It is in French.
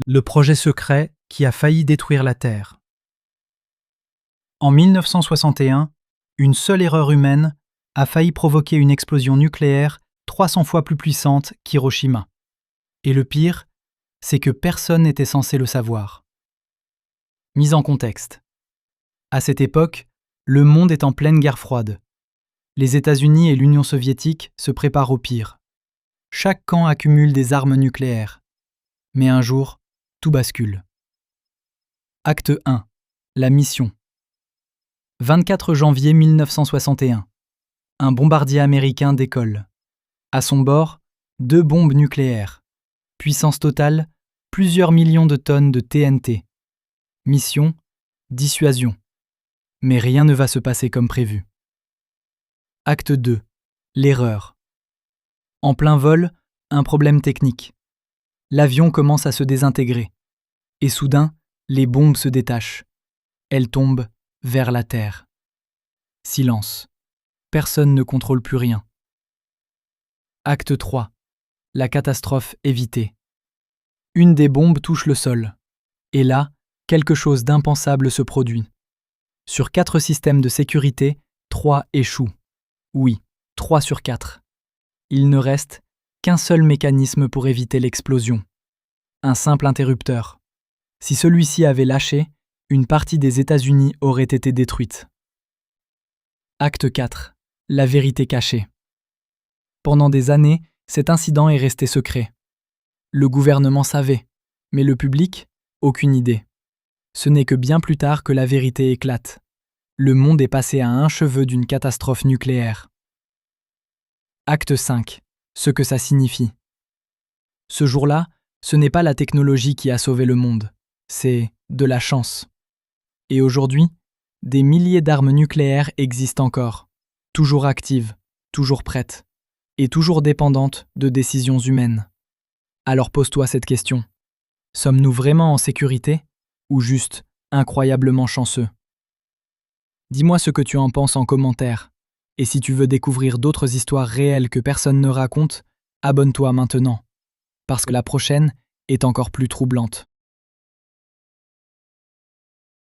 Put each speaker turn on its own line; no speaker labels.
Le projet secret qui a failli détruire la Terre. En 1961, une seule erreur humaine a failli provoquer une explosion nucléaire 300 fois plus puissante qu'Hiroshima. Et le pire, c'est que personne n'était censé le savoir. Mise en contexte. À cette époque, le monde est en pleine guerre froide. Les États-Unis et l'Union soviétique se préparent au pire. Chaque camp accumule des armes nucléaires. Mais un jour, tout bascule. Acte 1. La mission. 24 janvier 1961. Un bombardier américain décolle. À son bord, 2 bombes nucléaires. Puissance totale, plusieurs millions de tonnes de TNT. Mission, dissuasion. Mais rien ne va se passer comme prévu. Acte 2. L'erreur. En plein vol, un problème technique. L'avion commence à se désintégrer. Et soudain, les bombes se détachent. Elles tombent vers la Terre. Silence. Personne ne contrôle plus rien. Acte 3. La catastrophe évitée. Une des bombes touche le sol. Et là, quelque chose d'impensable se produit. Sur 4 systèmes de sécurité, 3 échouent. Oui, 3 sur 4. Il ne reste qu'un seul mécanisme pour éviter l'explosion. Un simple interrupteur. Si celui-ci avait lâché, une partie des États-Unis aurait été détruite. Acte 4. La vérité cachée. Pendant des années, cet incident est resté secret. Le gouvernement savait, mais le public, aucune idée. Ce n'est que bien plus tard que la vérité éclate. Le monde est passé à un cheveu d'une catastrophe nucléaire. Acte 5. Ce que ça signifie. Ce jour-là, ce n'est pas la technologie qui a sauvé le monde, c'est de la chance. Et aujourd'hui, des milliers d'armes nucléaires existent encore, toujours actives, toujours prêtes, et toujours dépendantes de décisions humaines. Alors pose-toi cette question. Sommes-nous vraiment en sécurité, ou juste incroyablement chanceux? Dis-moi ce que tu en penses en commentaire, et si tu veux découvrir d'autres histoires réelles que personne ne raconte, abonne-toi maintenant, parce que la prochaine est encore plus troublante.